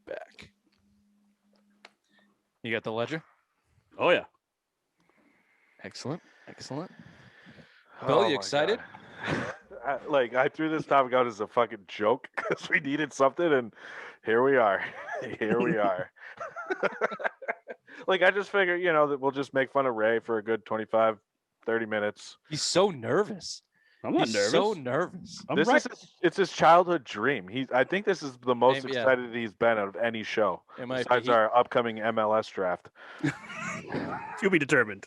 back. You got the ledger? Oh, yeah. Excellent. Bill, you excited? I threw this topic out as a fucking joke because we needed something, and here we are. I just figured, that we'll just make fun of Ray for a good 25, 30 minutes. He's so nervous. I'm not nervous. So nervous. It's his childhood dream. I think this is the most excited he's been out of any show besides our upcoming MLS draft. To be determined.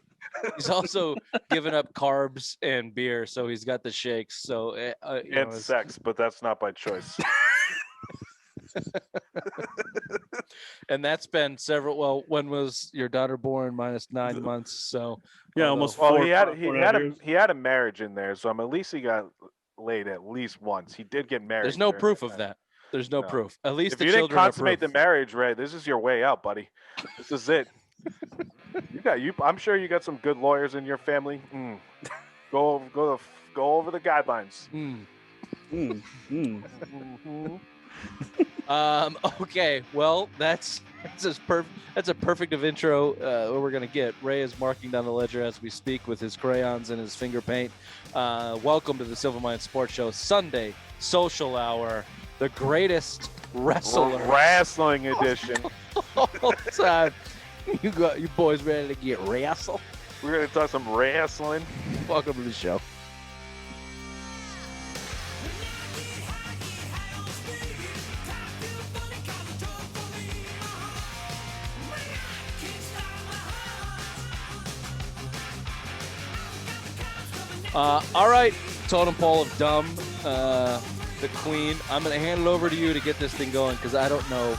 He's also given up carbs and beer, so he's got the shakes. So and sex, but that's not by choice. And that's been several. Well, when was your daughter born? -9 months. So yeah, almost. Well, 4. he had a marriage in there, so at least he got laid at least once. He did get married. There's no proof of that. There's no proof. At least if you didn't consummate the marriage, Ray, this is your way out, buddy. This is it. I'm sure you got some good lawyers in your family. Go over the guidelines. Okay. Well, that's a perfect of intro. What we're gonna get. Ray is marking down the ledger as we speak with his crayons and his finger paint. Welcome to the Silver Mine Sports Show Sunday Social Hour, the greatest wrestling edition. All time. You boys ready to get wrestle? We're gonna talk some wrestling. Welcome to the show. All right, totem pole of dumb, the queen. I'm going to hand it over to you to get this thing going because I don't know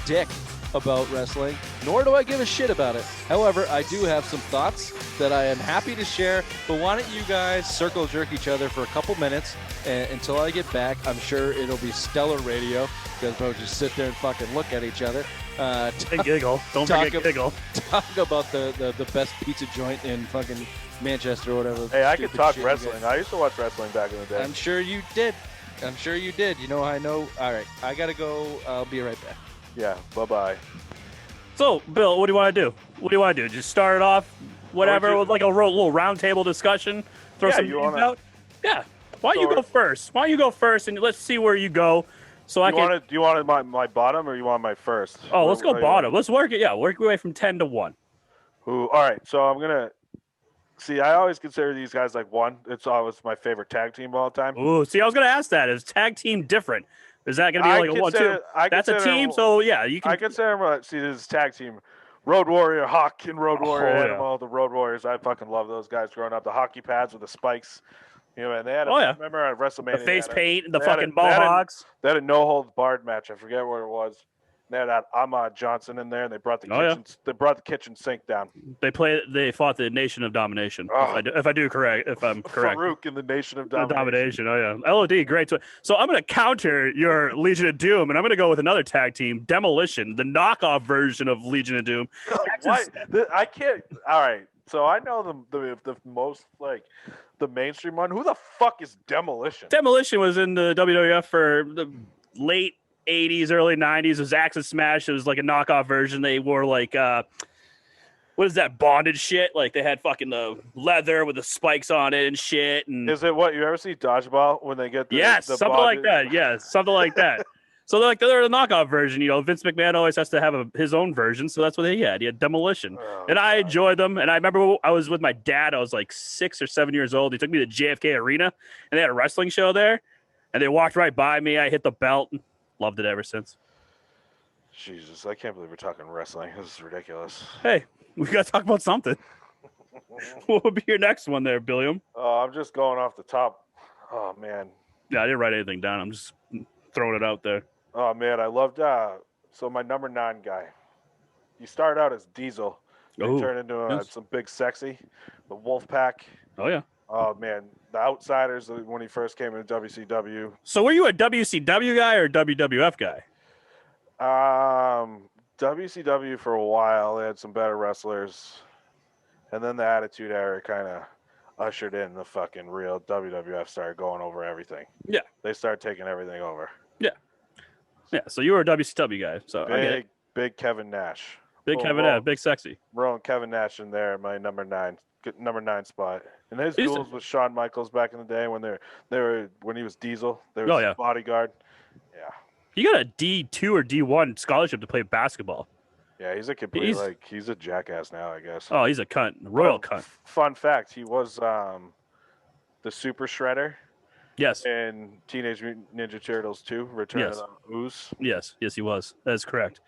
dick about wrestling, nor do I give a shit about it. However, I do have some thoughts that I am happy to share, but why don't you guys circle jerk each other for a couple minutes until I get back. I'm sure it'll be stellar radio. You guys probably just sit there and fucking look at each other. And giggle. Don't forget giggle. Talk about the best pizza joint in fucking Manchester or whatever. Hey, I could talk wrestling. I used to watch wrestling back in the day. I'm sure you did. You know, I know. All right, I got to go. I'll be right back. Yeah, bye-bye. So, Bill, what do you want to do? Just start it off, whatever, with like a little round table discussion? Throw some names out? Yeah. Why don't you go first? And let's see where you go. So do you want my bottom or you want my first? Oh, let's go bottom. Let's work it. Yeah, work your way from 10 to 1. All right, so I'm going to... See, I always consider these guys like one. It's always my favorite tag team of all time. Ooh, see, I was going to ask that. Is tag team different? Is that going to be like a 1-2? That's a team, so yeah, you can. I consider them. See, this is tag team. Road Warrior, Hawk, and Road Warrior Animal. The Road Warriors, I fucking love those guys growing up. The hockey pads with the spikes. And they had remember at WrestleMania. The face paint, the fucking mohawks. They had a no-holds-barred match. I forget what it was. They had Ahmad Johnson in there, and they brought the kitchen sink down. They fought the Nation of Domination. If I'm correct. Farouk in the Nation of Domination. Oh yeah, LOD, great. So I'm going to counter your Legion of Doom, and I'm going to go with another tag team, Demolition, the knockoff version of Legion of Doom. I can't. All right. So I know the most like the mainstream one. Who the fuck is Demolition? Demolition was in the WWF for the late 80s, early 90s. It was Axis Smash. It was like a knockoff version. They wore like what is that bondage shit? Like they had fucking the leather with the spikes on it and shit. And is it what you ever see Dodgeball when they get something like that? Yes, something like that. So they're the knockoff version. You know, Vince McMahon always has to have his own version, so that's what he had. He had Demolition, and I enjoyed them. And I remember I was with my dad. I was like 6 or 7 years old. He took me to JFK Arena, and they had a wrestling show there. And they walked right by me. I hit the belt. Loved it ever since. Jesus, I can't believe we're talking wrestling. This is ridiculous. Hey, we got to talk about something. What would be your next one there, Billiam? I'm just going off the top. Oh, man. Yeah, I didn't write anything down. I'm just throwing it out there. Oh, man, I loved so my number 9 guy. You start out as Diesel. You turn into some big sexy. The Wolfpack. Oh, yeah. Oh, man. The Outsiders when he first came into WCW. So were you a WCW guy or a WWF guy? WCW for a while. They had some better wrestlers. And then the Attitude Era kind of ushered in the fucking real WWF started going over everything. Yeah. They started taking everything over. Yeah. Yeah, so you were a WCW guy. So I get it. Big Kevin Nash. Big Kevin Nash, big sexy. Throwing Kevin Nash in there, my number 9 spot. And his He's- duels with Shawn Michaels back in the day when when he was Diesel. There was Oh, yeah. his bodyguard. Yeah. He got a D2 or D1 scholarship to play basketball. Yeah, he's a he's a jackass now, I guess. Oh, he's a cunt, royal cunt. Fun fact: he was the Super Shredder Yes, in Teenage Mutant Ninja Turtles 2: Return Yes. of the Ooze. yes, he was. That is correct.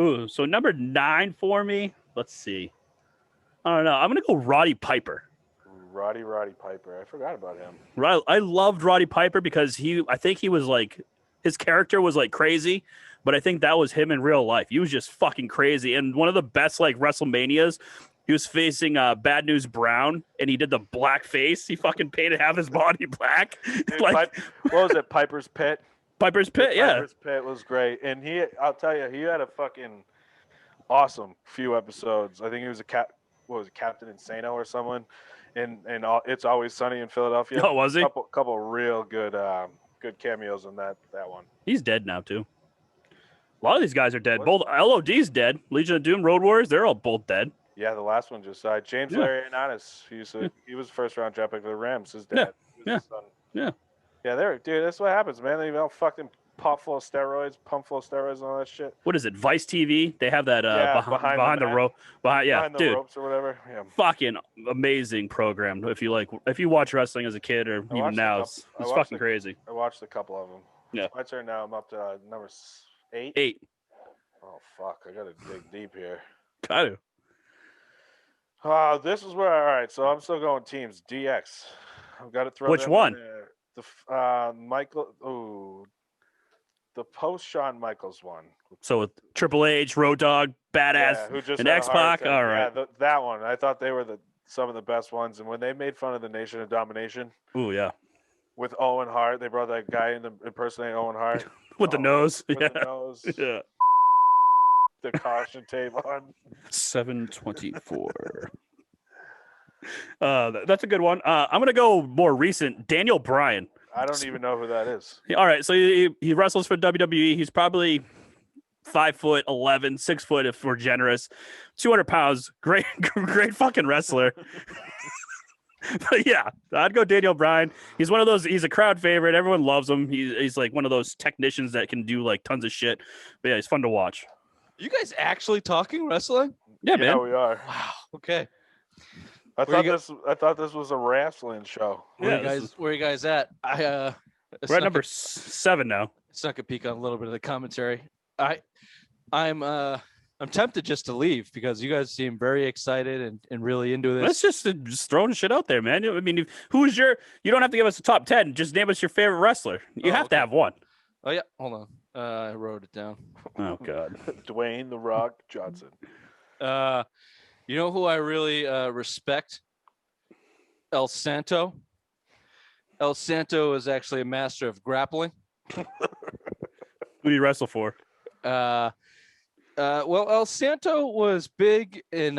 Ooh, so number 9 for me. Let's see. I don't know. I'm gonna go Roddy Piper. Roddy Piper. I forgot about him. I loved Roddy Piper because I think he was like, his character was like crazy, but I think that was him in real life. He was just fucking crazy. And one of the best like WrestleManias, he was facing Bad News Brown, and he did the black face. He fucking painted half his body black. Dude, Like what was it? Piper's Pit. Piper's Pit, yeah. Piper's Pit was great, and I'll tell you, he had a fucking awesome few episodes. I think he was Captain Insano or someone, and It's Always Sunny in Philadelphia. Oh, was he? Couple real good cameos in that one. He's dead now too. A lot of these guys are dead. Both LOD's dead. Legion of Doom, Road Warriors, they're all both dead. Yeah, the last one just died. James Larry Ananis, he was first round draft pick for the Rams. His dad. Yeah. His son. Yeah. Yeah, dude, that's what happens, man. They all fucking pump full of steroids and all that shit. What is it? Vice TV? They have that behind the rope. Behind the dude. ropes or whatever. Yeah. Fucking amazing program. If you watch wrestling as a kid or even now, it's fucking crazy. I watched a couple of them. Yeah. My turn now. I'm up to number 8. 8. Oh fuck! I gotta dig deep here. Got to. This is where. All right, so I'm still going teams. DX. I've got to throw. Which them one? in there. The post Shawn Michaels one. So with Triple H, Road Dogg, Badass, who just and had a X heart Pac. attack. All right. Yeah, that one. I thought they were some of the best ones. And when they made fun of the Nation of Domination Ooh, yeah. with Owen Hart, they brought that guy in to impersonate Owen Hart With the nose. with Yeah. the nose, Yeah. the caution tape on. 724. That's a good one. I'm gonna go more recent. Daniel Bryan. I don't even know who that is. All right, so he wrestles for WWE. He's probably 5'11", 6 foot if we're generous, 200 pounds. Great fucking wrestler. But yeah, I'd go Daniel Bryan. He's one of those. He's a crowd favorite. Everyone loves him. He's like one of those technicians that can do like tons of shit. But yeah, he's fun to watch. You guys actually talking wrestling? Yeah, man. we are. Wow. Okay. I Where you thought this was a wrestling show. Where Yeah, where you guys at? We're at number 7 now. Snuck a peek on a little bit of the commentary. I'm tempted just to leave because you guys seem very excited and really into this. Let's just throwing shit out there, man. I mean, you don't have to give us a top 10. Just name us your favorite wrestler. You have to have one. Oh yeah, hold on. I wrote it down. Oh God. Dwayne the Rock Johnson. You know who I really respect? El Santo. El Santo is actually a master of grappling. Who do you wrestle for? Well, El Santo was big in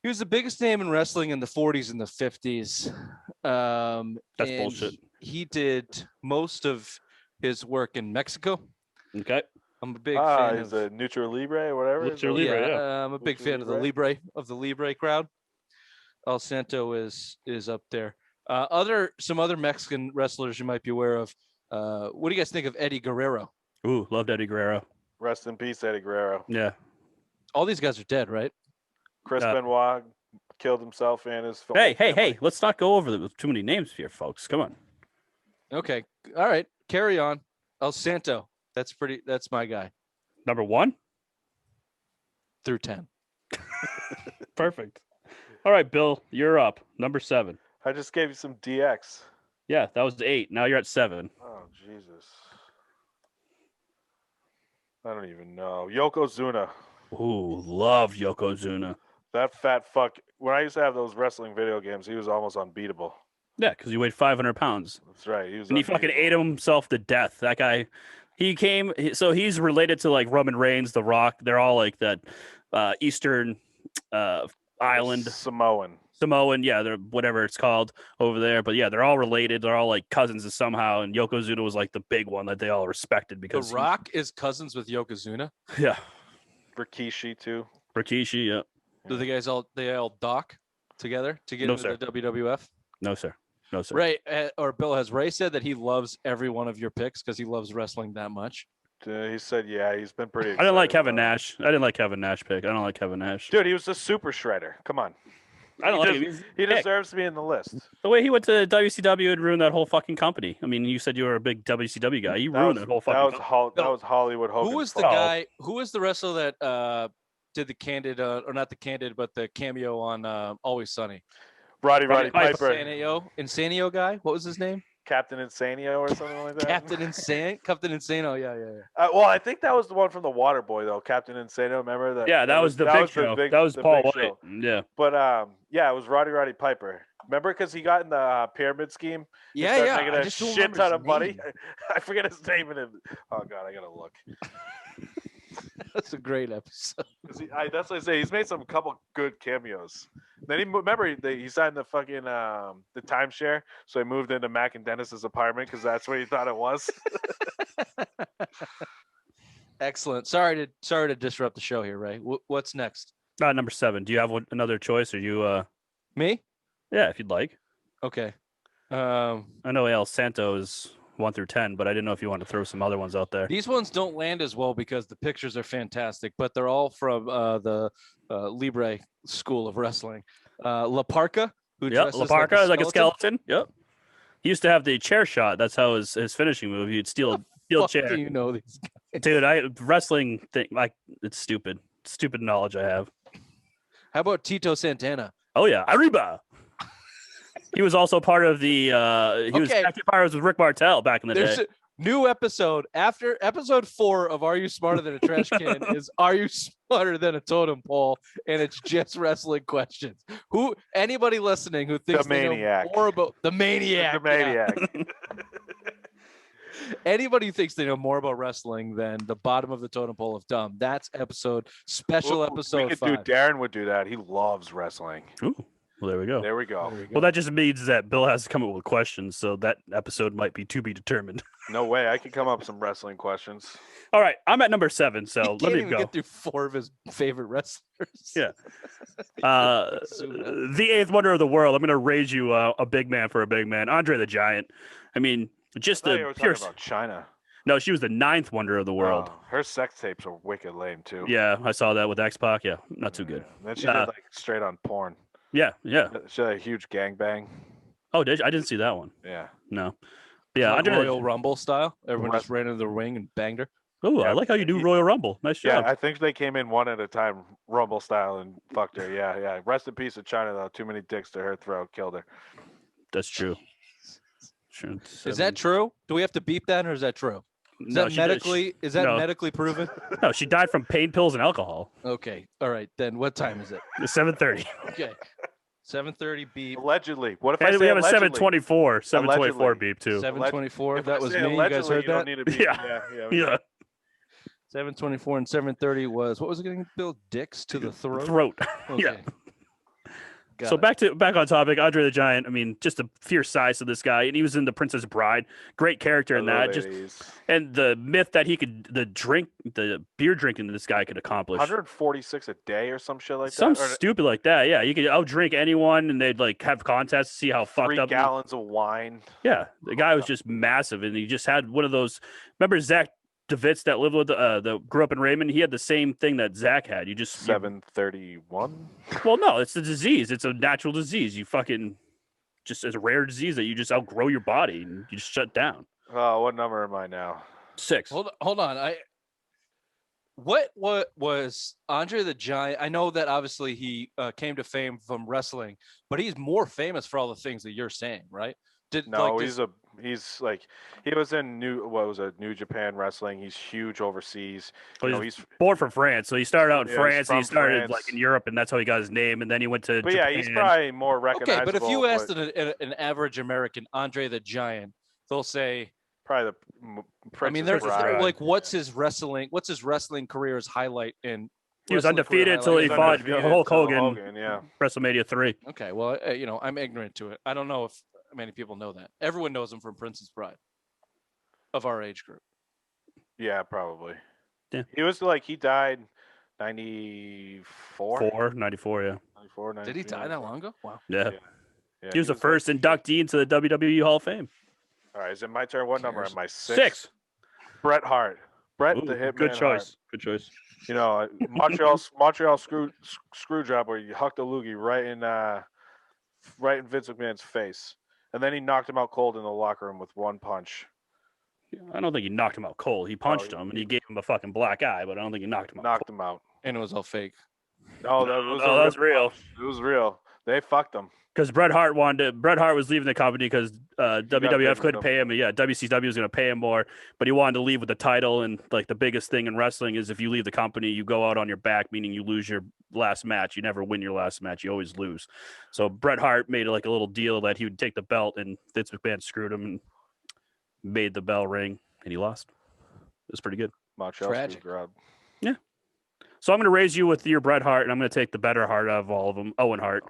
he was the biggest name in wrestling in the 40s and the 50s. That's and bullshit. He did most of his work in Mexico. Okay. I'm a big fan He's of a Lucha Libre or whatever. Lucha Libre, yeah. I'm a big Lucha fan of the Libre crowd. El Santo is up there. Some other Mexican wrestlers you might be aware of. What do you guys think of Eddie Guerrero? Ooh, loved Eddie Guerrero. Rest in peace, Eddie Guerrero. Yeah. All these guys are dead, right? Chris Benoit killed himself and his. Hey! Let's not go over with too many names here, folks. Come on. Okay. All right. Carry on. El Santo. That's my guy. Number 1 through 10. Perfect. All right, Bill, you're up. Number 7. I just gave you some DX. Yeah, that was 8. Now you're at 7. Oh Jesus. I don't even know. Yokozuna. Ooh, love Yokozuna. That fat fuck. When I used to have those wrestling video games, he was almost unbeatable. Yeah, because he weighed 500 pounds. That's right. And he fucking ate himself to death. That guy, so he's related to like Roman Reigns, The Rock. They're all like that Eastern island. Samoan. Samoan, yeah, they're whatever it's called over there. But yeah, they're all related. They're all like cousins somehow. And Yokozuna was like the big one that they all respected The because Rock is cousins with Yokozuna. yeah, Rikishi too. Rikishi, yeah. Do the guys all dock together to get No, into sir. the WWF? No, sir. No, sir. Ray or Bill, has Ray said that he loves every one of your picks because he loves wrestling that much? He said, yeah, he's been pretty. I didn't like excited Kevin about it. Nash. I didn't like Kevin Nash pick. I don't like Kevin Nash. Dude, he was a super shredder. Come on. I don't He like des- him. He's He a dick. deserves to be in the list. The way he went to WCW and ruined that whole fucking company. I mean, you said you were a big WCW guy. You ruined that whole fucking company. That was Hollywood Hogan. Who was the fault. guy? Who was the wrestler that did the candid or not the candid, but the cameo on Always Sunny? Roddy Roddy Piper. Insanio guy. What was his name? Captain Insanio or something like that. Captain Insano. Yeah. Well, I think that was the one from the Water Boy though. Captain Insano. Remember that? Yeah, that was the big show. That was the Paul big White. show. Yeah. But yeah, it was Roddy Piper. Remember, because he got in the pyramid scheme. He Yeah. started making I a just don't shit remember ton his of money. name. I forget his name and oh god, I gotta look. That's a great episode. That's what I say. He's made some couple good cameos. Then he signed the fucking the timeshare, so he moved into Mac and Dennis's apartment because that's where he thought it was. Excellent. Sorry to disrupt the show here, Ray. What's next? Number 7. Do you have another choice? Or you? Me? Yeah, if you'd like. Okay. I know El Santo is 1 through 10, but I didn't know if you want to throw some other ones out there. These ones don't land as well because the pictures are fantastic, but they're all from the Libre School of Wrestling. La Parka, who Yep, dresses La Parka like a skeleton. Yep. He used to have the chair shot. That's how his finishing move. He'd steal a Fuck chair. do you know these guys? Dude, wrestling thing like it's stupid. Stupid knowledge I have. How about Tito Santana? Oh yeah, Arriba. He was also part of the he was Okay. Captain Pirates with Rick Martel back in the There's day. a new episode after episode 4 of Are You Smarter Than a Trash Can is Are You Smarter Than a Totem Pole? And it's just wrestling questions. Anybody listening who thinks they know Maniac. more about the maniac. The maniac. yeah. Anybody who thinks they know more about wrestling than the bottom of the totem pole of dumb. That's special episode we could 5. do. Darren would do that. He loves wrestling. Ooh, well there we go. There we go. There we go. Well, that just means that Bill has to come up with questions, so that episode might be to be determined. No way. I could come up with some wrestling questions. All right, I'm at number 7, so He let can't me even go. get through 4 of his favorite wrestlers. Yeah. The 8th wonder of the world. I'm going to raise you a big man for a big man, Andre the Giant. I mean, just I thought you the were pure. talking about China. No, she was the 9th wonder of the world. Oh, her sex tapes are wicked lame too. Yeah, I saw that with X-Pac. Yeah, not too good. Then she did like straight on porn. Yeah. She had a huge gangbang. Oh, I didn't see that one. Yeah. No. Yeah, Like Andre. Royal Rumble style. Everyone just ran into the ring and banged her. Oh, I Yeah. like how you do Royal Rumble. Nice Yeah, job. I think they came in one at a time, Rumble style, and fucked her. Yeah. Rest in peace of China, though. Too many dicks to her throat, killed her. That's true. Sure, Is that true? Do we have to beep that, or is that true? Is No, that she did- medically? Is that no. medically proven? No, she died from pain pills and alcohol. Okay. All right. Then what time is it? It's 7:30. Okay. 7:30 beep. Allegedly. What if I And say we have a allegedly? 7:24. 7:24 Allegedly. beep too. 7:24. If That I was say me. You guys allegedly, heard don't that? need to be. Yeah. Yeah. 7:24 and 7:30 was what was it getting? Bill dicks to the throat. Throat. Okay. Yeah. Got So it. back on topic, Andre the Giant. I mean, just the fierce size of this guy, and he was in The Princess Bride. Great character in Hello, that. Just ladies. and the myth that he could the beer drinking that this guy could accomplish. 146 a day or some shit like Some that. Or stupid like that. Yeah, you could outdrink anyone, and they'd like have contests to see how fucked 3 up. gallons of wine. Yeah, the guy was just massive, and he just had one of those. Remember Zach DeVitz that lived with the grew up in Raymond? He had the same thing that Zach had. You just 731. well, no, it's a disease. It's a natural disease. You fucking just it's a rare disease that you just outgrow your body and you just shut down. Oh, what number am I now? 6. Hold on. What was Andre the Giant? I know that obviously he came to fame from wrestling, but he's more famous for all the things that you're saying, right? No, he's like he was in New Japan Wrestling. He's huge overseas. Well, You know, he's born from France, so he started out in Yeah, he's France. And he from started France. like in Europe, and that's how he got his name. And then he went to but Japan. yeah, he's probably more recognizable. okay. But if you asked but an average American Andre the Giant, they'll say, probably the I mean, Princess there's Bride. like, what's his wrestling career's highlight in He was wrestling career undefeated until he highlight. fought Hulk Hogan, Yeah. WrestleMania 3. Okay, well, I'm ignorant to it. I don't know if many people know that. Everyone knows him from Princess Bride of our age group. Yeah, probably. Yeah. He died 94? 94, yeah. 94, Did he die that long ago? Wow. Yeah. Yeah, He was the first inductee into the WWE Hall of Fame. All right, is it my turn? What number cares? am I? 6. Bret Hart. Bret Ooh, the Hitman good Hart. choice. Good choice. You know, Montreal screw job where you hucked a loogie right in Vince McMahon's face, and then he knocked him out cold in the locker room with one punch. I don't think he knocked him out cold. He punched him and he gave him a fucking black eye, but I don't think he knocked him out. Knocked him out. And it was all fake. No, that was real. It was real. They fucked him. Because Bret Hart was leaving the company because WWF couldn't pay him. Yeah, WCW was going to pay him more, but he wanted to leave with the title. And like the biggest thing in wrestling is if you leave the company, you go out on your back, meaning you lose your last match. You never win your last match. You always lose. So Bret Hart made like a little deal that he would take the belt, and Vince McMahon screwed him and made the bell ring, and he lost. It was pretty good. Montreal Tragic. screw job. Yeah. So I'm going to raise you with your Bret Hart, and I'm going to take the better Hart out of all of them, Owen Hart.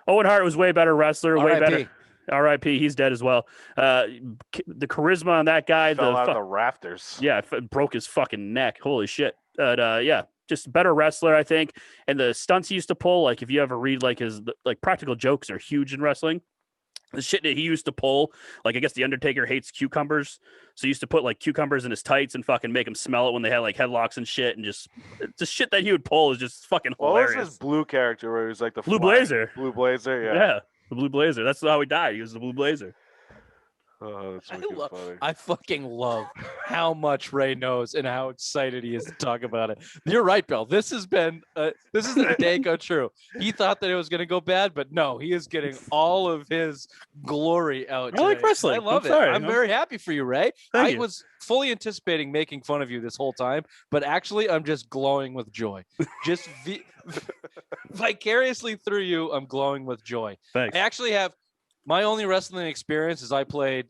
Owen Hart was way better wrestler, way better. R.I.P. He's dead as well. The charisma on that guy, Fell out of the rafters. Yeah, broke his fucking neck. Holy shit. Yeah, just better wrestler, I think. And the stunts he used to pull, like if you ever read like his practical jokes are huge in wrestling. The shit that he used to pull, like I guess the Undertaker hates cucumbers, so he used to put like cucumbers in his tights and fucking make him smell it when they had like headlocks and shit, and just the shit that he would pull is just fucking hilarious. What was his blue character where he was like the Blue Blazer? Blue Blazer, yeah. Yeah, the Blue Blazer. That's how he died. He was the Blue Blazer. Oh, that's funny. I fucking love how much Ray knows and how excited he is to talk about it. You're right, Bill. This is the day go true. He thought that it was going to go bad, but no, he is getting all of his glory out. I like wrestling. I love it. Sorry. I'm very happy for you, Ray. Thank I you. was fully anticipating making fun of you this whole time, but actually, I'm just glowing with joy. Just vicariously through you, I'm glowing with joy. Thanks. I actually have. My only wrestling experience is I texted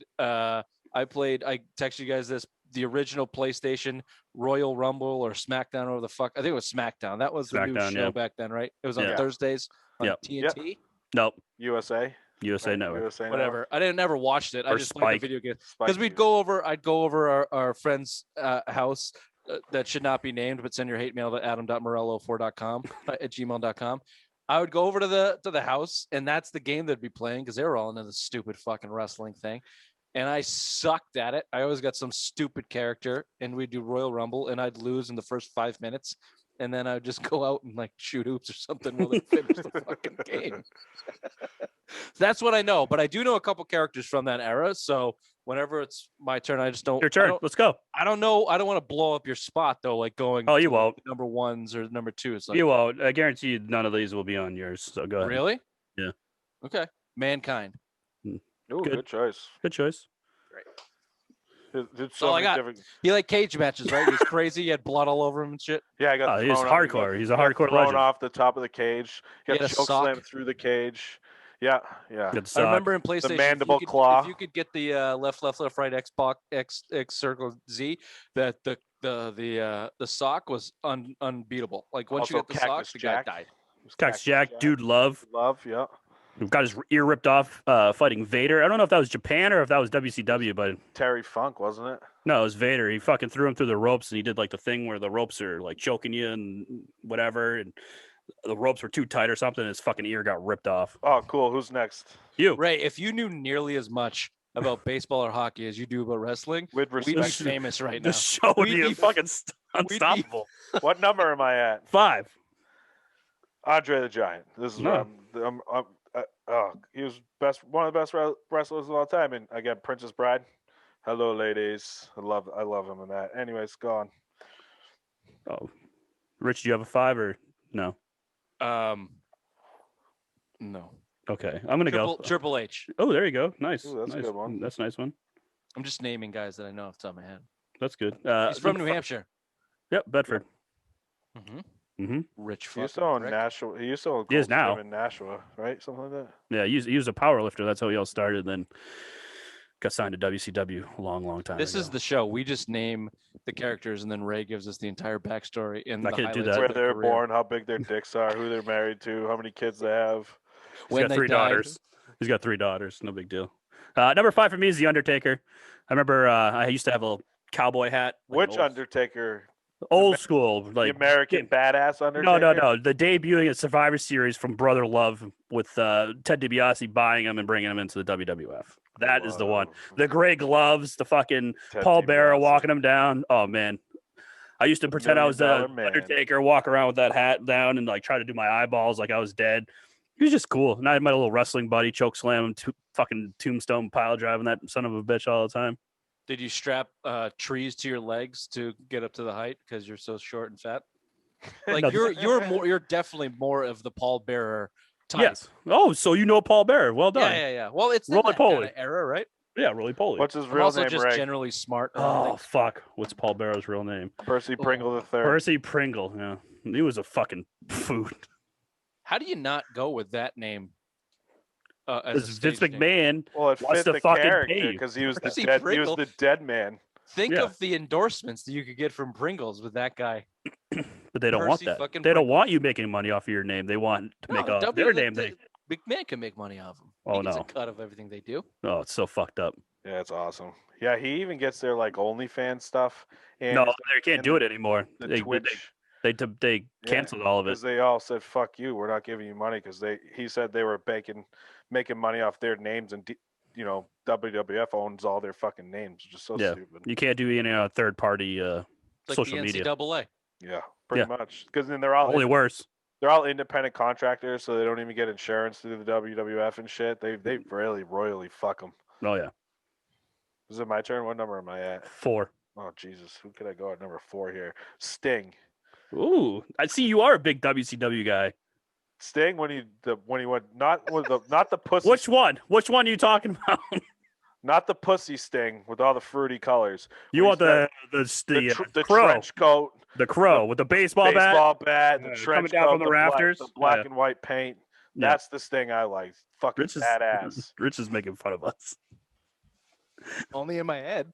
you guys the original PlayStation Royal Rumble or SmackDown or the fuck. I think it was SmackDown. That was the new show back then, right? It was on Thursdays on TNT. Nope. USA Network. USA Whatever. I never watched it. I just played the video game. Because I'd go over our friend's house that should not be named, but send your hate mail to adam.morello4.com at gmail.com. I would go over to the house, and that's the game they'd be playing because they were all into the stupid fucking wrestling thing. And I sucked at it. I always got some stupid character, and we'd do Royal Rumble, and I'd lose in the first 5 minutes. And then I'd just go out and like shoot hoops or something while they finish the fucking game. That's what I know. But I do know a couple characters from that era. So whenever it's my turn, I just don't. Your turn. Let's go. I don't know. I don't want to blow up your spot though, like going. Oh, you won't. Number ones or number twos. Like, You won't. I guarantee you none of these will be on yours. So go ahead. really? Yeah. Okay. Mankind. Ooh, Good. good choice. Good choice. Did all I many got. different- He liked cage matches, right? He was crazy. He had blood all over him and shit. Yeah, I got. He's hardcore. He's a hardcore thrown legend. off the top of the cage. He Got had a choke sock. slammed through the cage. Yeah. Good I sock. remember in PlayStation, mandible if you could, claw. If you could get the left, right, X circle Z, that the sock was unbeatable. Like once you Also get the sock, Cactus the guy Jack. died. Cactus Jack, Dude Love. Love, yeah. Got his ear ripped off fighting Vader. I don't know if that was Japan or if that was WCW, but Terry Funk, wasn't it? no, it was Vader. He fucking threw him through the ropes, and he did like the thing where the ropes are like choking you and whatever, and the ropes were too tight or something, and his fucking ear got ripped off. Oh, cool. Who's next? You. Ray, if you knew nearly as much about baseball or hockey as you do about wrestling, With we'd be respect. famous right The now. show would We'd be be- fucking unstoppable. What number am I at? 5. Andre the Giant. This is No. he was one of the best wrestlers of all time. And again, Princess Bride. Hello, ladies. I love him in that. Anyways, go on. Oh, Rich, do you have a 5 or no? No. Okay, I'm gonna go. Triple H. Oh, there you go. Nice. Ooh, that's a nice. good one. That's a nice one. I'm just naming guys that I know off the top of my head. That's good. He's from New Hampshire. Yep, Bedford. Mm-hmm. Mm-hmm. Rich. He used to own Nashua. He used to own He is Cold Stone now. in Nashua, right? Something like that. Yeah, he was a power lifter. That's how he all started. Then got signed to WCW a long time This ago. is the show. We just name the characters, and then Ray gives us the entire backstory and I the can't do highlights that. of Where their they're career. born, how big their dicks are, who they're married to, how many kids they have. He's When got they 3 died. daughters. He's got 3 daughters. No big deal. Number 5 for me is The Undertaker. I remember I used to have a cowboy hat. Like Which Undertaker? old school. Like the American badass Undertaker? No. The debuting at Survivor Series from Brother Love with Ted DiBiase buying him and bringing him into the WWF. That is the one. The gray gloves, the fucking Ted Paul Bearer DiBiase. walking him down. Oh, man. I used to pretend I was the $1 Million Man. Undertaker, walk around with that hat down and like try to do my eyeballs like I was dead. He was just cool. And I had my little wrestling buddy choke slam him, fucking tombstone pile driving that son of a bitch all the time. Did you strap trees to your legs to get up to the height because you're so short and fat? Like No. you're definitely more of the Paul Bearer type. Yes. Oh, so you know Paul Bearer. Well done. Yeah. Well, it's in Roly that poly. kind of era, right? Yeah, Roly Poly. What's his I'm real also name, just Ray? generally smart. and Oh, everything. fuck. What's Paul Bearer's real name? Percy Pringle the third. Percy Pringle. Yeah. He was a fucking food. How do you not go with that name? As a Because Vince stage name? McMahon Well, it wants fit to the fucking character pay you. because he was the Percy dead. He Pringle. was the dead man. Think Yeah. of the endorsements that you could get from Pringles with that guy. But they don't want Percy that. fucking They don't Pringle. want you making money off of your name. They want to make off their name. McMahon can make money off them. Oh, He gets no. a cut of everything they do. Oh, it's so fucked up. Yeah, it's awesome. Yeah, he even gets their like OnlyFans stuff. And No, his- they can't and do it anymore. The They Twitch. they Yeah, canceled all of it. Because they all said, "Fuck you, we're not giving you money." Because he said they were making money off their names, and WWF owns all their fucking names. Just so Yeah. stupid. You can't do any third party Like social the media. NCAA. Yeah, pretty much. Because then they're all Only worse. they're all independent contractors, so they don't even get insurance through the WWF and shit. They really royally fuck them. Oh yeah. Is it my turn? What number am I at? 4. Oh Jesus, who could I go at number 4 here? Sting. Ooh, I see you are a big WCW guy. Sting when he went not the pussy Which one? Which one are you talking about? not the pussy Sting with all the fruity colors. You When want he's the crow, trench coat, the crow with the baseball bat? bat, the Yeah, trench coming down coat, from the rafters. the black Yeah. and white paint. Yeah. That's the Sting I like. Fucking Rich is badass. Rich is making fun of us. Only in my head.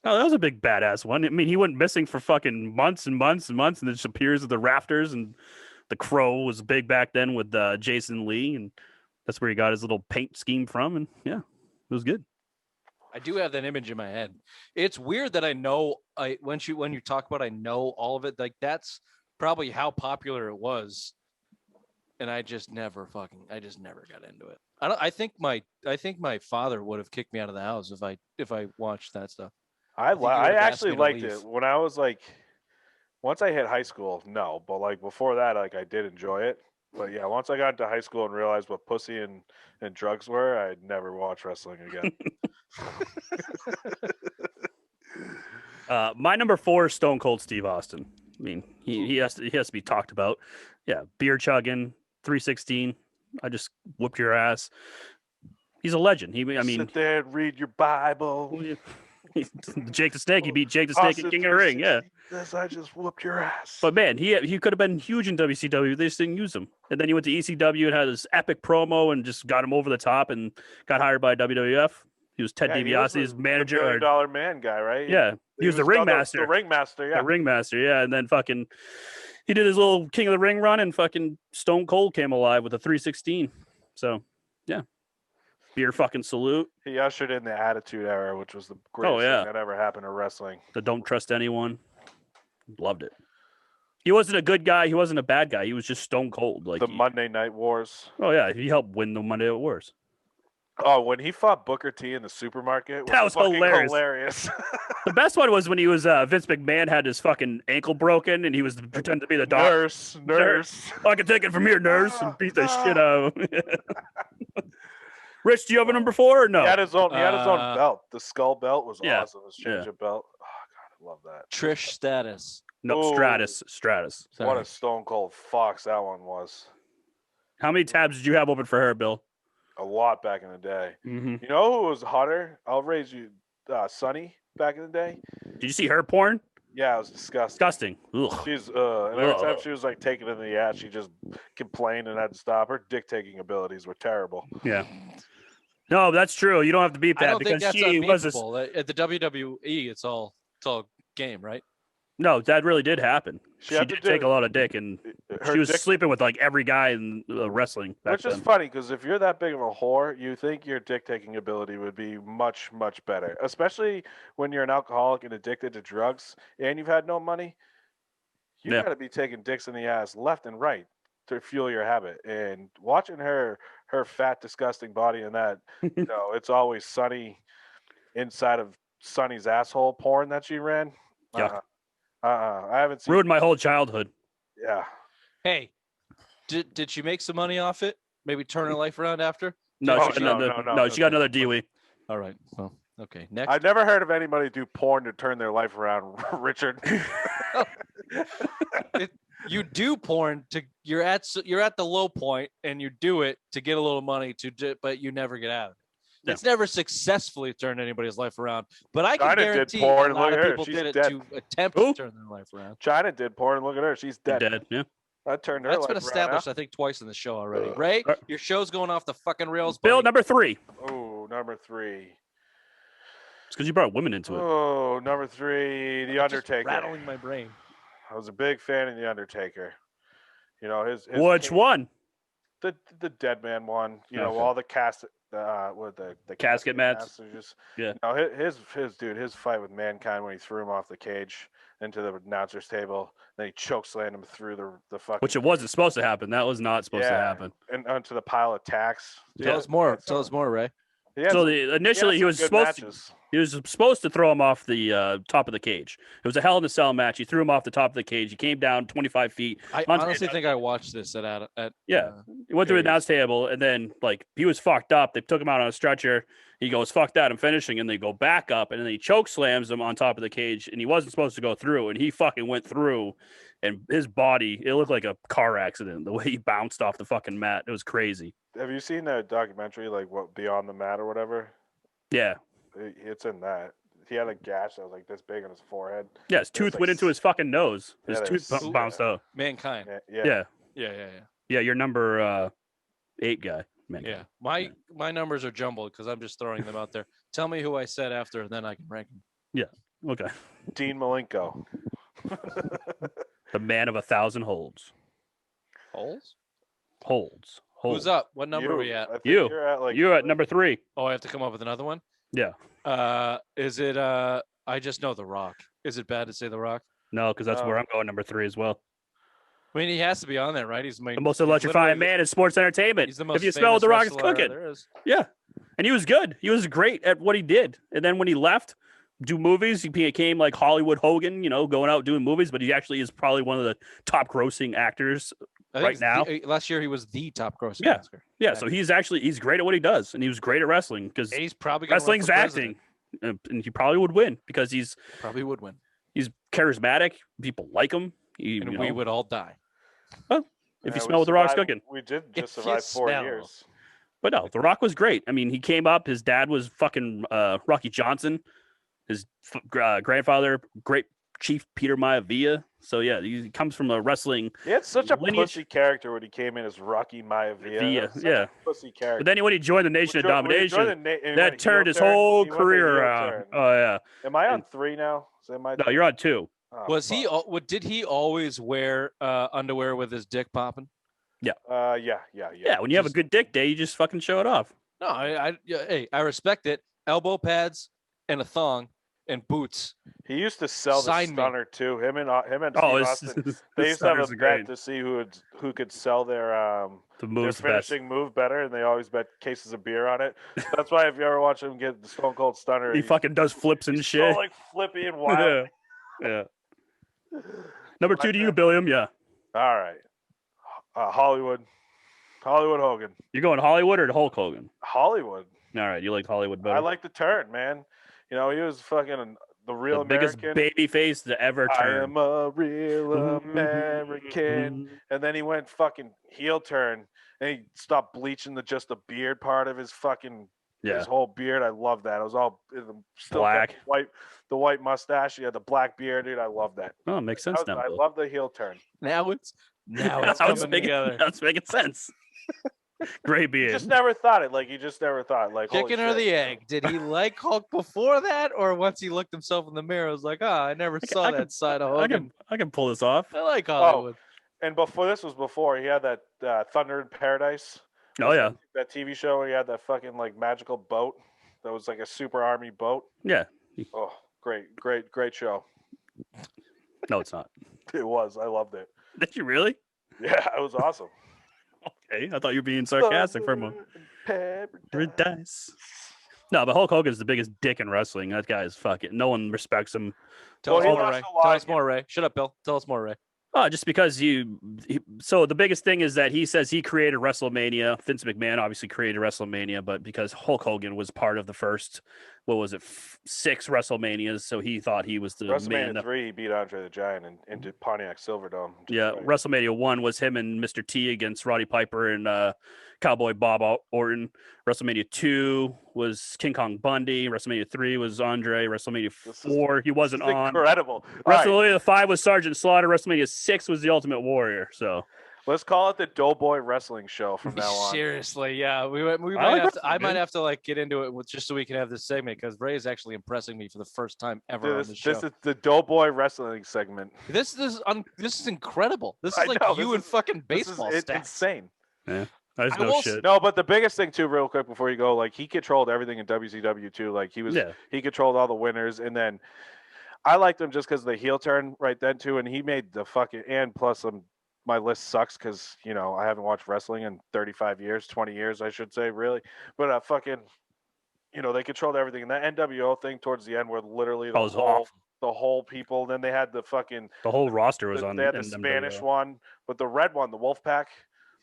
Oh, that was a big badass one. I mean, he went missing for fucking months and months and months, and then just appears at the rafters. And the Crow was big back then with Jason Lee, and that's where he got his little paint scheme from. And yeah, it was good. I do have that image in my head. It's weird that I know. When you talk about, I know all of it. Like that's probably how popular it was, and I just never got into it. I think my father would have kicked me out of the house if I watched that stuff. I think he would've asked actually me to liked leave. it when I was like, once I hit high school, no, but like before that, like I did enjoy it. But yeah, once I got into high school and realized what pussy and drugs were, I'd never watch wrestling again. My number 4 is Stone Cold Steve Austin. I mean, he has to be talked about. Yeah, beer chugging, 316. I just whooped your ass. He's a legend. Sit there and read your Bible. Jake the Snake. He beat Jake the Snake at King of the Ring. Yeah. This I just whooped your ass. But man, he could have been huge in WCW. They just didn't use him. And then he went to ECW and had this epic promo and just got him over the top and got hired by WWF. He was Ted DiBiase's manager. $1 million man guy, right? Yeah. He was the ringmaster. The ringmaster, yeah. The ringmaster, yeah. And then fucking he did his little King of the Ring run and fucking Stone Cold came alive with a 316. So yeah. Beer fucking salute. He ushered in the Attitude Era, which was the greatest thing that ever happened to wrestling. The don't trust anyone. Loved it. He wasn't a good guy. He wasn't a bad guy. He was just stone cold. Like the Monday Night Wars. Oh yeah, he helped win the Monday Night Wars. Oh, when he fought Booker T in the supermarket, That was fucking hilarious. The best one was when he was Vince McMahon had his fucking ankle broken and he was pretending to be the doctor. Nurse. I can take it from here, nurse, and beat the shit out of him. Rich, do you have a number 4 or no? He had his own belt. The skull belt was Yeah. awesome. His championship belt. Oh god, I love that. Trish Stratus. No, Ooh. Stratus. Sorry. What a stone cold fox that one was. How many tabs did you have open for her, Bill? A lot back in the day. Mm-hmm. You know who was hotter? I'll raise you, Sunny back in the day. Did you see her porn? Yeah, it was disgusting. Disgusting. Ugh. She's and every time Ugh. she was like taken in the ass, she just complained and had to stop. Her dick taking abilities were terrible. Yeah. No, that's true. You don't have to beep I that don't think because that's she was a. unbeatable. At the WWE, it's all game, right? No, that really did happen. She She had to did do take it. a lot of dick, and Her she was dick- sleeping with like every guy in wrestling back Which is then. funny because if you're that big of a whore, you think your dick taking ability would be much, much better. Especially when you're an alcoholic and addicted to drugs and you've had no money. You Yeah. got to be taking dicks in the ass left and right to fuel your habit. And watching her fat, disgusting body in that, it's always Sunny inside of Sunny's asshole porn that she ran. Yuck. I haven't seen. Ruined my whole childhood. Yeah. Hey, did she make some money off it? Maybe turn her life around after? No, Oh, she got no, another. no, No, she got okay. another DWI. All right. Well, okay. Next. I've never heard of anybody do porn to turn their life around, Richard. You do porn to you're at the low point and you do it to get a little money but you never get out of it. Yeah. It's never successfully turned anybody's life around, but I can China did guarantee porn, a lot look of at her, people she's did it dead. to attempt Who? to turn their life around. China did porn. Look at her. She's dead. Dead. Yeah. That turned her That's life been around. established, I think, twice in the show already. Ray, your show's going off the fucking rails. Bill buddy. number 3. Oh, number 3. It's because you brought women into it. Oh, number 3, The Just Undertaker. rattling my brain. I was a big fan of The Undertaker. His Which one? the Dead Man one. Okay. All the cast with the Casket mats. are just Yeah. his fight with Mankind when he threw him off the cage into the announcer's table, then he choke slammed him through the fucking. Which it wasn't supposed to happen. That was not supposed to happen. And onto the pile of tacks. Tell us more, Ray. So initially he was supposed to throw him off the top of the cage. It was a Hell in a Cell match. He threw him off the top of the cage. He came down 25 feet. I honestly think I watched this at Yeah. He went through the announce table, and then he was fucked up. They took him out on a stretcher. He goes, "Fuck that, I'm finishing." And they go back up, and then he choke slams him on top of the cage, and he wasn't supposed to go through, and he fucking went through, and his body, it looked like a car accident, the way he bounced off the fucking mat. It was crazy. Have you seen that documentary, what Beyond the Mat or whatever? Yeah. It's in that. He had a gash that was like this big on his forehead. Yeah, his tooth went into his fucking nose. His tooth bounced out. Mankind. Yeah. Yeah. Yeah, you're number 8 guy. Yeah, my numbers are jumbled because I'm just throwing them out there. Tell me who I said after, and then I can rank them. Yeah. Okay. Dean Malenko. The man of 1,000 holds. Holds. Who's up? What number are we at? I think You. You're at number 3. Oh, I have to come up with another one. Yeah. Is it? I just know The Rock. Is it bad to say The Rock? No, because that's where I'm going, number 3 as well. I mean, he has to be on there, right? He's The most electrifying man in sports entertainment. He's the most if you smell what The Rock is wrestler cooking. there is. Yeah. And he was good. He was great at what he did. And then when he left, do movies, he became like Hollywood Hogan, going out doing movies, but he actually is probably one of the top grossing actors right now. Last year, he was the top grossing Yeah. Oscar. Yeah, so he's great at what he does, and he was great at wrestling because And he's probably gonna run wrestling's for president. acting, and he probably would win because Probably would win, he's charismatic. People like him. and we would all die. If you smell what The Rock's cooking. We did If just you survive 4 smell. years. But no, The Rock was great. I mean, he came up. His dad was fucking Rocky Johnson. His grandfather, great Chief Peter Maivia. So yeah, he comes from a wrestling. He had such a lineage. pussy character when he came in as Rocky Maivia. Via, That was such yeah. a pussy character. But then when he joined the Nation of Domination, And he that went turned heel his turn. whole He went the career heel around. turn. Oh yeah. Am I on 3 now? No, you're on 2. Oh, Was he? fuck. Did he always wear underwear with his dick popping? Yeah. Yeah, when you have a good dick day, you just fucking show it off. No, hey, I respect it. Elbow pads and a thong and boots. He used to sell the Sign me. stunner too. Him and Steve Oh, Austin. They used to have a bet to see who could sell their The their move's best. finishing move better, and they always bet cases of beer on it. That's why if you ever watch him get the Stone Cold Stunner, He fucking does flips and he's shit. so flippy and wild. Yeah. Number 2 to you, Billiam. Yeah. All right, Hollywood Hogan. You're going Hollywood or to Hulk Hogan? Hollywood. All right, you like Hollywood better. I like the turn, man. He was fucking the real the biggest American. baby face to ever I turn. am a real American. And then he went fucking heel turn, and he stopped bleaching just the beard part of his fucking his whole beard. I love that. It was all still Black. the white mustache. He had the black beard, dude. I love that. Oh, it makes sense now. I Bill. love the heel turn. Now it's Now coming together. Now it's making sense. Gray You beard. just never thought it. Like you just never thought. Like holy Chicken or shit. the egg? Did he like Hulk before that, or once he looked himself in the mirror, was like, I never saw that side of Hogan. I can pull this off. I like Hollywood. And before he had that Thunder in Paradise. Oh yeah, that TV show where he had that fucking like magical boat that was like a super army boat. yeah. Oh, great show. No, it's not. It was. I loved it. Did you really? Yeah, it was awesome. Okay, I thought you were being sarcastic for a moment. Paradise. No, but Hulk Hogan's the biggest dick in wrestling. That guy is fucking. No one respects him. Tell us he more, lost Ray. a lot Tell us of- more, Ray. Shut up, Bill. Tell us more, Ray. Just because so the biggest thing is that he says he created WrestleMania. Vince McMahon obviously created WrestleMania, but because Hulk Hogan was part of the first, 6 WrestleManias, so he thought he was the man. WrestleMania 3, he beat Andre the Giant into Pontiac Silverdome. Yeah, Detroit. WrestleMania 1 was him and Mr. T against Roddy Piper and Cowboy Bob Orton. WrestleMania 2 was King Kong Bundy. WrestleMania 3 was Andre. WrestleMania 4 he wasn't This is on. incredible. All right, WrestleMania 5 was Sergeant Slaughter. WrestleMania 6 was the Ultimate Warrior. So let's call it the Doughboy Wrestling Show from now on. Seriously, yeah. We I might like have to, I wrestling, might dude. have to like get into it just so we can have this segment because Ray is actually impressing me for the first time ever on the show. This is the Doughboy Wrestling segment. This is incredible. This I is like know, you this and is- fucking This is baseball stats. insane. I just I know will shit. No, but the biggest thing too, real quick before you go, like he controlled everything in WCW too. Like he controlled all the winners, and then I liked him just because of the heel turn right then too, and he made the fucking and plus my list sucks because I haven't watched wrestling in 35 years, 20 years I should say really, but fucking they controlled everything, and that NWO thing towards the end where literally was awful. the whole people. Then they had the fucking The whole roster was on. they had the NWO. Spanish one, but the red one, the Wolfpack,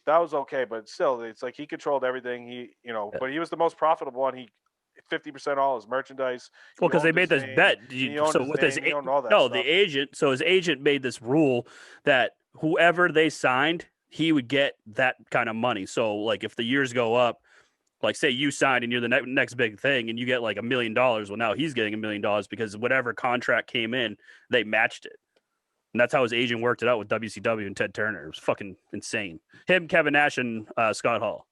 that was okay. But still, it's like he controlled everything. But he was the most profitable one. He 50% all his merchandise. Well, He because they owned made his this name. bet. He owned So his with his name, he owned all that no, stuff. the agent. So his agent made this rule that whoever they signed, he would get that kind of money. So like if the years go up, like say you signed and you're the next big thing, and you get like $1 million. Well, now he's getting $1 million because whatever contract came in, they matched it. And that's how his agent worked it out with WCW and Ted Turner. It was fucking insane. Him, Kevin Nash, and Scott Hall.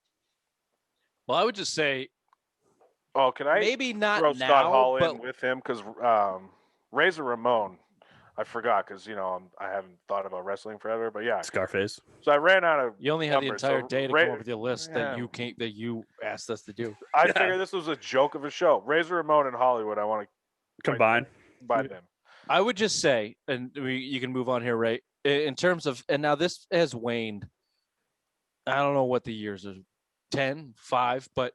Well, I would just say Oh, can I maybe not throw now, Scott Hall but in with him? Because Razor Ramon, I forgot because I haven't thought about wrestling forever. But yeah, Scarface. so I ran out of. you only had the numbers, entire so day to Ray- come up with your list yeah. that you asked us to do. I figured this was a joke of a show. Razor Ramon in Hollywood. I want to Combined. combine them. I would just say, and you can move on here, Ray. In terms of, and now this has waned. I don't know what the years are, 10, 5, but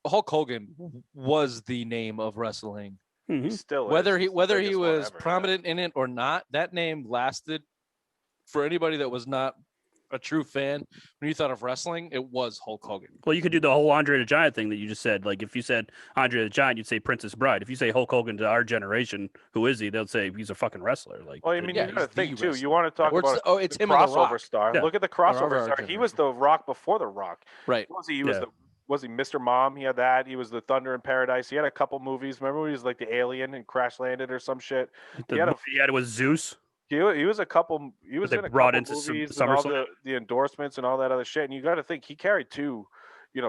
Hulk Hogan was the name of wrestling. Mhm. He still is. Whether he He's the biggest one was ever, yeah. prominent in it or not, that name lasted for anybody that was not a true fan. When you thought of wrestling, it was Hulk Hogan. Well, you could do the whole Andre the Giant thing that you just said. Like, if you said Andre the Giant, you'd say Princess Bride. If you say Hulk Hogan to our generation, who is he? They'll say he's a fucking wrestler. Like, Well, I mean, Yeah, you got to he's the think too. wrestler. You want to talk Or about it's the him and The crossover Rock. star. Yeah. Look at the Or crossover our star. He was the Rock before the Rock. Right. Was he? Yeah. Was he Mr. Mom? He had that. He was the Thunder in Paradise. He had a couple movies. Remember when he was like the alien and crash landed or some shit? the He had a- movie he had with Zeus. He was a couple. He was they in a brought couple into movies and all SummerSlam. the endorsements and all that other shit. And you got to think he carried two. He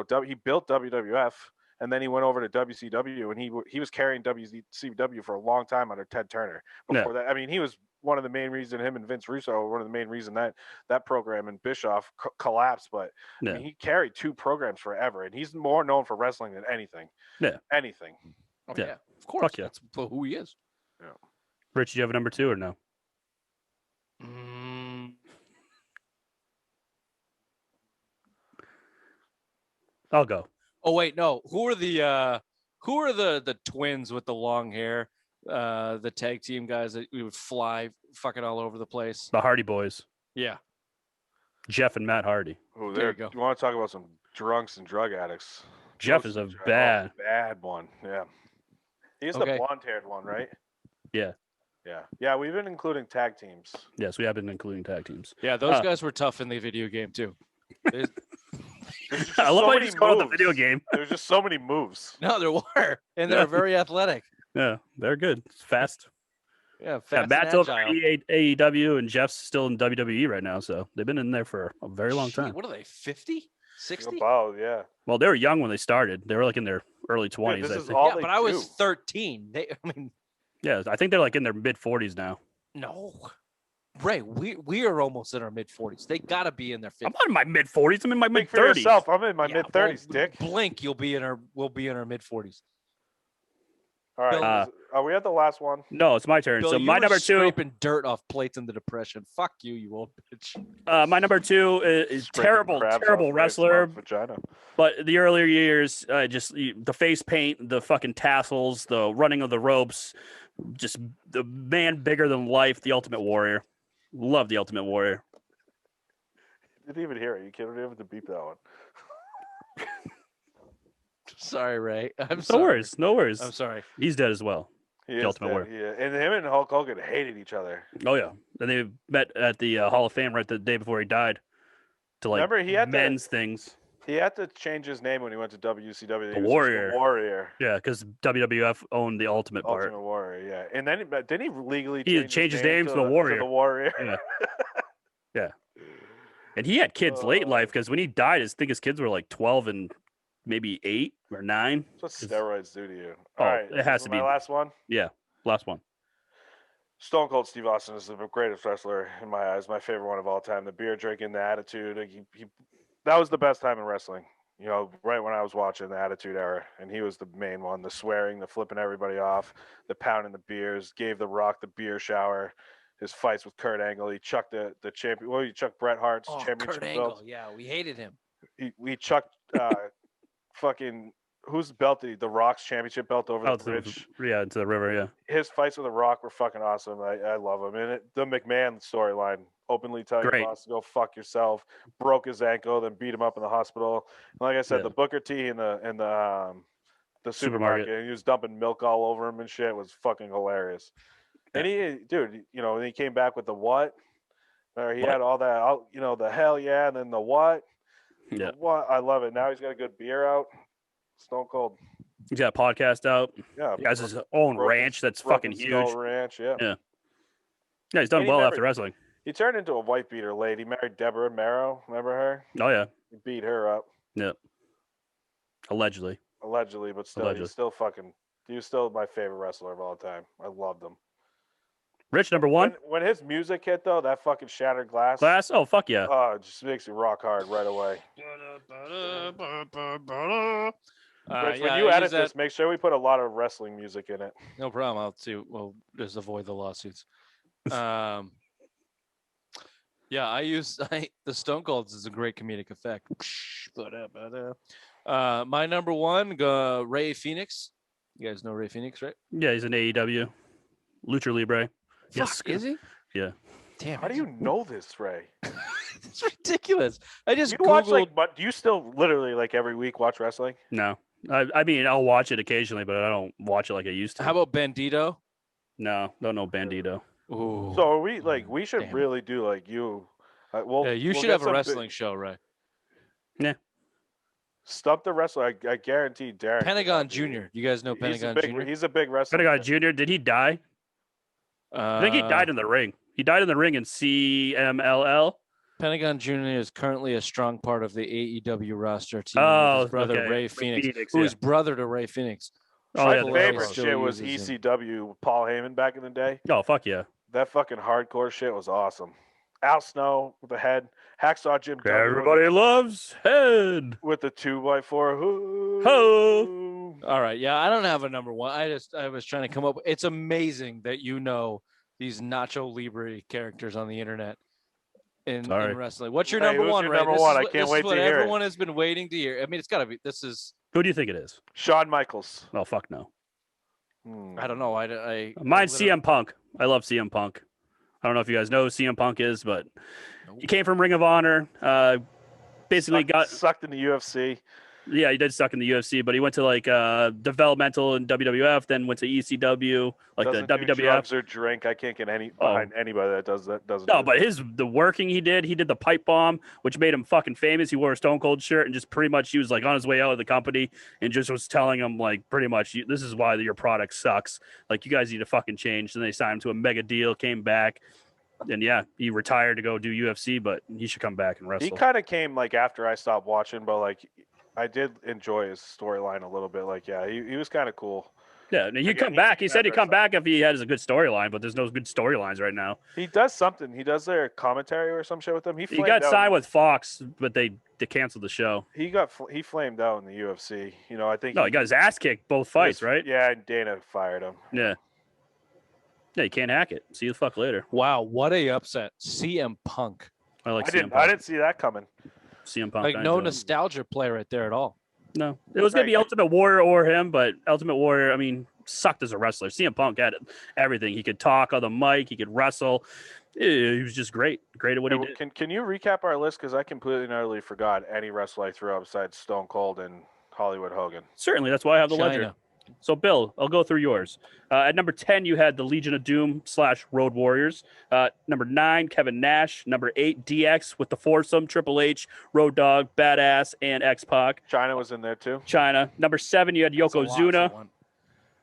built WWF and then he went over to WCW and he was carrying WCW for a long time under Ted Turner. Before that, I mean, he was one of the main reason him and Vince Russo were one of the main reason that program and Bischoff collapsed. But I mean, he carried two programs forever, and he's more known for wrestling than anything. Yeah. Anything. Oh, Yeah. yeah. Of course. Fuck yeah. That's who he is. Rich, do you have a number 2 or no? I'll go. Oh wait, no. Who are the twins with the long hair? The tag team guys that we would fly fucking all over the place. The Hardy Boys. Yeah. Jeff and Matt Hardy. Oh, There you go. You want to talk about some drunks and drug addicts? Jeff Those is a are bad. bad one. Yeah. He's Okay. the blonde-haired one, right? Yeah. Yeah. Yeah, we've been including tag teams. Yes, we have been including tag teams. Yeah, those guys were tough in the video game too. There's just I love so how you many just called it the moves. video game. There's just so many moves. No, there were, and they were very athletic. Yeah, they're good. It's fast. Yeah, fast Yeah, and Matt's over agile. at AEW and Jeff's still in WWE right now, so they've been in there for a very long Shit, time. What are they? 50? 60? About, yeah. Well, they were young when they started. They were like in their early Dude, 20s. this I is think. all Yeah, they but I was do. 13. I mean, Yeah, I think they're like in their mid 40s now. no. Ray, we are almost in our mid 40s. They gotta be in their 50s. I'm not in my mid 40s. I'm in my mid Speak for 30s. yourself. I'm in my Yeah, mid 30s, well, Dick. Blink, we'll be in our mid 40s. All right. Bill- Are we at the last one? No, it's my turn. Bill, So you my were number 2. scraping dirt off plates in the Depression. Fuck you, you old bitch. My number 2 is Scraping terrible, crabs terrible off Ray's wrestler. mom's vagina. But the earlier years, the face paint, the fucking tassels, the running of the ropes, just the man bigger than life, the Ultimate Warrior. Love the Ultimate Warrior. Didn't even hear it. You can't even have to beep that one. Sorry, Ray. I'm No sorry. worries, no worries. I'm sorry. He's dead as well. He The is Ultimate dead, Warrior. yeah. And him and Hulk Hogan hated each other. Oh yeah, and they met at the Hall of Fame right the day before he died to like Remember, he had men's things. He had to change his name when he went to WCW. The He was just Warrior. The Warrior. Yeah, because WWF owned the Ultimate part. Ultimate Warrior, yeah. And then didn't he legally He change changed his name to the Warrior. To the Warrior. Yeah. Yeah. And he had kids late in life because when he died, I think his kids were like 12 and maybe 8 or 9. That's what steroids do to you. Oh, All right, it has this to is be. my last one. Yeah, last one. Stone Cold Steve Austin is the greatest wrestler in my eyes. My favorite one of all time. The beer drinking, the attitude. That was the best time in wrestling. You know, right when I was watching the Attitude Era, and he was the main one. The swearing, the flipping everybody off, the pounding the beers, gave The Rock the beer shower. His fights with Kurt Angle, he chucked the champion. Well, he chucked Bret Hart's championship Kurt Angle. belt. Yeah, we hated him. We chucked fucking whose belt did he? The Rock's championship belt over the bridge. Yeah, into the river. Yeah. His fights with The Rock were fucking awesome. I love him. And the McMahon storyline, openly telling your boss to go fuck yourself, broke his ankle, then beat him up in the hospital. And like I said, the Booker T in the supermarket, and he was dumping milk all over him and shit. It was fucking hilarious. And when he came back with the what, or he had all that, the hell yeah, and then the what. Yeah. What? I love it. Now he's got a good beer out. Stone Cold. He's got a podcast out. Yeah. He has his own ranch that's fucking huge. Ranch, yeah. Yeah. Yeah, he's done well after wrestling. He turned into a wife beater lady. He married Deborah Marrow. Remember her? Oh yeah. He beat her up. Yeah. Allegedly, but still, he was still my favorite wrestler of all time. I loved him. Rich, number 1. When his music hit though, that fucking Shattered Glass. Oh fuck yeah. It just makes you rock hard right away. Rich, when you edit this, make sure we put a lot of wrestling music in it. No problem. I'll see. We'll just avoid the lawsuits. Yeah, the Stone Colds is a great comedic effect. My number 1, Ray Phoenix. You guys know Ray Phoenix, right? Yeah, he's an AEW, Lucha Libre. Yes, is he? Yeah. Damn. How do you know this, Ray? It's ridiculous. I just you Googled. But do you still literally every week watch wrestling? No, I mean I'll watch it occasionally, but I don't watch it like I used to. How about Bandito? No, don't know Bandito. Ooh. So are we we should really do you. You should have a wrestling show, right? Yeah. Stump the wrestler. I guarantee Derek. Pentagon Jr. You guys know Pentagon Jr.? He's a big wrestler. Pentagon Jr. Did he die? I think he died in the ring. He died in the ring in CMLL. Pentagon Jr. is currently a strong part of the AEW roster team. Oh, his brother okay. Ray Phoenix, who is brother to Ray Phoenix. My favorite shit was ECW. Paul Heyman back in the day. Oh fuck yeah! That fucking hardcore shit was awesome. Al Snow with the head, Hacksaw Jim. Everybody loves head with the 2x4. Ho! All right, yeah, I don't have a number 1. I was trying to come up. It's amazing that you know these Nacho Libre characters on the internet in wrestling. What's your number 1, Ray? Number 1. I can't wait to hear it. Everyone has been waiting to hear. I mean, it's got to be. This is. Who do you think it is? Shawn Michaels. Oh fuck no. I don't know. Mine's CM Punk. I love CM Punk. I don't know if you guys know who CM Punk is, but he came from Ring of Honor. Basically got sucked in the UFC. Yeah, he did suck in the UFC, but he went to developmental in WWF, then went to ECW, Doesn't the do WWF. drugs or drink. I can't get behind anybody that does that. Doesn't. No, but the working he did the pipe bomb, which made him fucking famous. He wore a Stone Cold shirt and just pretty much he was on his way out of the company and just was telling him pretty much this is why your product sucks. You guys need to fucking change. And they signed him to a mega deal, came back. And yeah, he retired to go do UFC, but he should come back and wrestle. He kind of came like after I stopped watching, but like I did enjoy his storyline a little bit. Like, yeah, he was kind of cool. Yeah, and he'd Again, come he back. came He said he'd after I come back if he has a good storyline, but there's no good storylines right now. He does something. He does their commentary or some shit with them. He got signed with Fox, but they canceled the show. He flamed out in the UFC. You know, I think. No, he got his ass kicked both fights, right? Yeah, and Dana fired him. Yeah. Yeah, you can't hack it. See you the fuck later. Wow, what a upset. CM Punk. I like I CM Punk. didn't see that coming. CM Punk. Like no nostalgia play right there at all. No, it was gonna be Ultimate Warrior or him, but Ultimate Warrior, I mean, sucked as a wrestler. CM Punk had everything. He could talk on the mic. He could wrestle. He was just great at what he did. Can you recap our list? Because I completely and utterly forgot any wrestler I threw out besides Stone Cold and Hollywood Hogan. Certainly, that's why I have the ledger. So, Bill, I'll go through yours. At number 10, you had the Legion of Doom / Road Warriors. Number 9, Kevin Nash. Number 8, DX with the foursome, Triple H, Road Dogg, Badass, and X-Pac. China was in there too. China. Number 7, you had Yokozuna.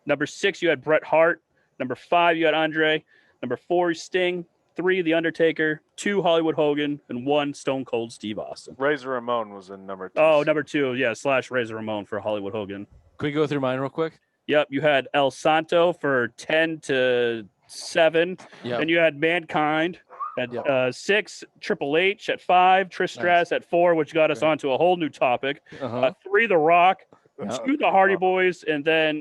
Number 6, you had Bret Hart. Number 5, you had Andre. Number 4, Sting. 3, The Undertaker. 2, Hollywood Hogan. And 1, Stone Cold Steve Austin. Razor Ramon was in number 2. Oh, number 2, yeah, / Razor Ramon for Hollywood Hogan. Can we go through mine real quick? Yep, you had El Santo for 10 to 7. Yep. And you had Mankind at 6, Triple H at 5, Trish Stratus at 4, which got us onto a whole new topic. 3, The Rock. 2, the Hardy Boys. And then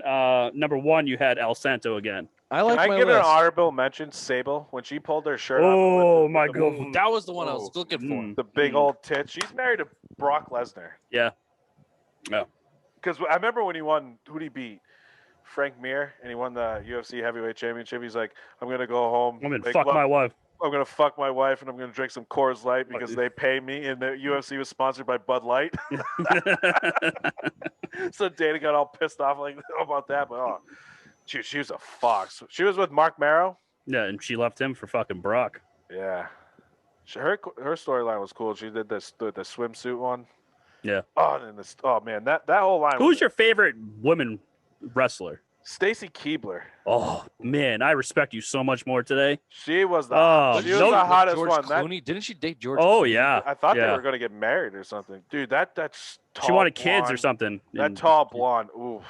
number 1, you had El Santo again. I like Can my I give list. an honorable mention? Sable, when she pulled her shirt Oh, off. my God. That was the one I was looking for. The big old tits. She's married to Brock Lesnar. Yeah. Yeah. Because I remember when he won, who did he beat? Frank Mir, and he won the UFC Heavyweight Championship. He's like, I'm going to go home. I'm going to fuck my wife. I'm going to fuck my wife, and I'm going to drink some Coors Light because they pay me. And the UFC was sponsored by Bud Light. So Dana got all pissed off like about that. But she was a fox. She was with Mark Marrow. Yeah, and she left him for fucking Brock. Yeah. Her storyline was cool. She did the swimsuit one. Yeah. Oh man, that whole line. Who's your favorite women wrestler? Stacy Keibler. Oh man, I respect you so much more today. She was the she was the hottest George one. Clooney? Didn't she date George? Oh Clooney? yeah. I thought they were going to get married or something. Dude, that's tall. She wanted blonde, kids or something. That tall blonde. Ooh.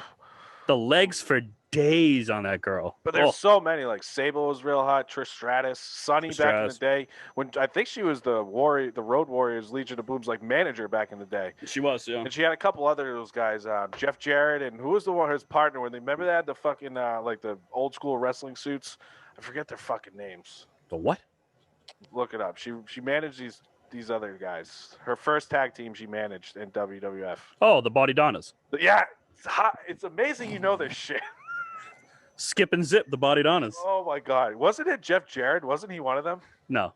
The legs for days on that girl. But there's so many. Like Sable was real hot. Trish Stratus, Sunny back in the day. When I think she was the Road Warriors Legion of Boom's like manager back in the day. She was, yeah. And she had a couple other of those guys, Jeff Jarrett, and who was the one his partner when they remember they had the fucking like the old school wrestling suits. I forget their fucking names. The what? Look it up. She managed these other guys. Her first tag team she managed in WWF. Oh, the Body Donnas. Yeah, it's hot. It's amazing you know this shit. Skip and Zip, the Body Donnas. Oh my God, wasn't it Jeff Jarrett? Wasn't he one of them? No.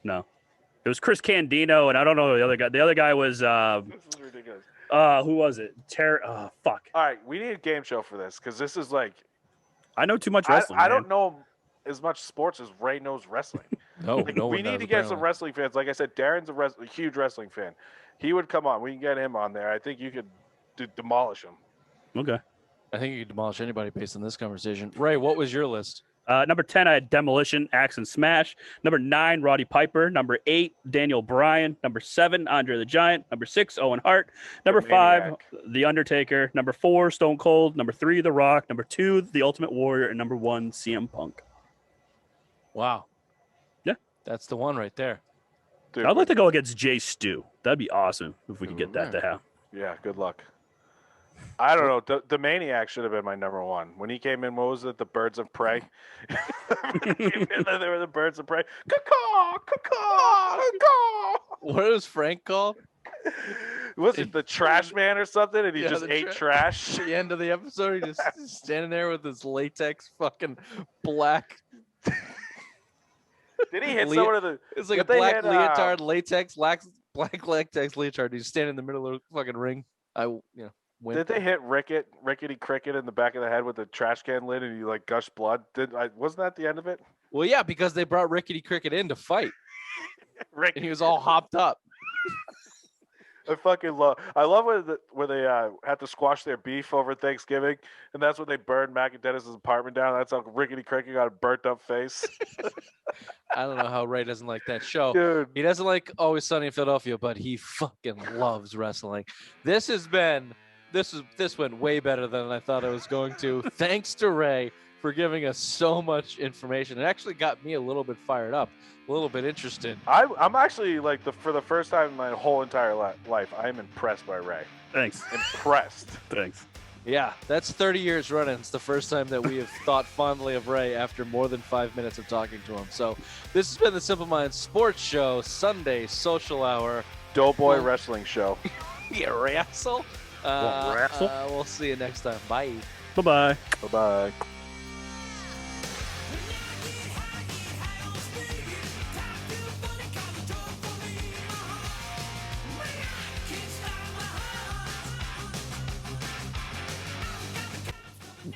It was Chris Candido, and I don't know the other guy. The other guy was This is ridiculous. who was it? Fuck. All right, we need a game show for this because this is like I know too much wrestling. I don't know as much sports as Ray knows wrestling. No, no we one need does, to get some apparently. wrestling fans. Like I said, Darren's a huge wrestling fan. He would come on. We can get him on there. I think you could demolish him. Okay. I think you could demolish anybody based on this conversation. Ray, what was your list? Number 10, I had Demolition, Axe and Smash. Number 9, Roddy Piper. Number 8, Daniel Bryan. Number 7, Andre the Giant. Number 6, Owen Hart. Number 5, Maniac. The Undertaker. Number 4, Stone Cold. Number 3, The Rock. Number 2, The Ultimate Warrior. And number 1, CM Punk. Wow. Yeah. That's the one right there. Dude, I'd like to go against Jay Stu. That'd be awesome if we could get that to happen. Yeah, good luck. I don't know. The Maniac should have been my number 1. When he came in, what was it? The Birds of Prey? They were the Birds of Prey. Caw-caw, caw-caw, caw-caw. What is Frank called? Was it the Trash Man or something? And he Yeah, just the ate trash? At the end of the episode, he just standing there with his latex fucking black. Did he hit someone of the... It's like a Did they black hit, leotard, latex, black latex leotard. He's standing in the middle of the fucking ring. Win. Did they hit Rickety Cricket in the back of the head with the trash can lid and he like gushed blood? Wasn't that the end of it? Well, yeah, because they brought Rickety Cricket in to fight, and he was all hopped up. I love where they had to squash their beef over Thanksgiving, and that's when they burned Mac and Dennis's apartment down. That's how Rickety Cricket got a burnt up face. I don't know how Ray doesn't like that show. Dude, He doesn't like Always Sunny in Philadelphia, but he fucking loves wrestling. This went way better than I thought it was going to. Thanks to Ray for giving us so much information. It actually got me a little bit fired up, a little bit interested. I'm actually like for the first time in my whole entire life, I'm impressed by Ray. Thanks. Impressed. Thanks. Yeah, that's 30 years running. It's the first time that we have thought fondly of Ray after more than 5 minutes of talking to him. So this has been the Simple Minds Sports Show, Sunday Social Hour. Doughboy Wrestling Show. Yeah, wrestle. Wrestle? We'll see you next time. Bye. Bye-bye. Bye-bye.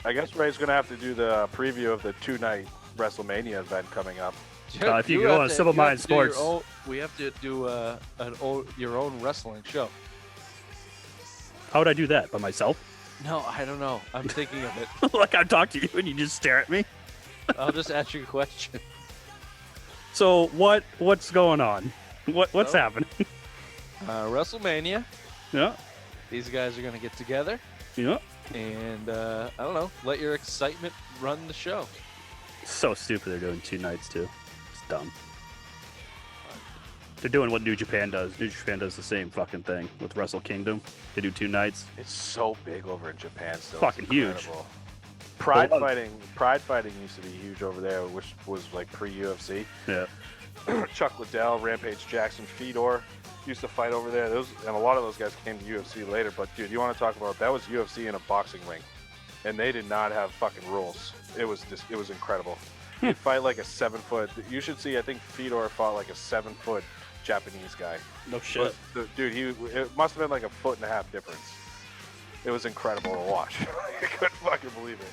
I guess Ray's going to have to do the preview of the 2-night WrestleMania event coming up. If you go on Simple Minds Sports. We have to do your own wrestling show. How would I do that? By myself? No, I don't know. I'm thinking of it. Like I talk to you and you just stare at me? I'll just ask you a question. So what's going on? What's happening? WrestleMania. Yeah. These guys are going to get together. Yeah. And, I don't know, let your excitement run the show. So stupid they're doing 2 nights too. It's dumb. They're doing what New Japan does. New Japan does the same fucking thing with Wrestle Kingdom. They do 2 nights. It's so big over in Japan still. Fucking huge. Pride fighting used to be huge over there, which was like pre-UFC. Yeah. Chuck Liddell, Rampage Jackson, Fedor used to fight over there. And a lot of those guys came to UFC later. But dude, you want to talk about that was UFC in a boxing ring, and they did not have fucking rules. It was incredible. He'd fight like a 7-foot. You should see. I think Fedor fought like a 7-foot Japanese guy. No shit. But dude, it must have been like a 1.5 foot difference. It was incredible to watch. I couldn't fucking believe it.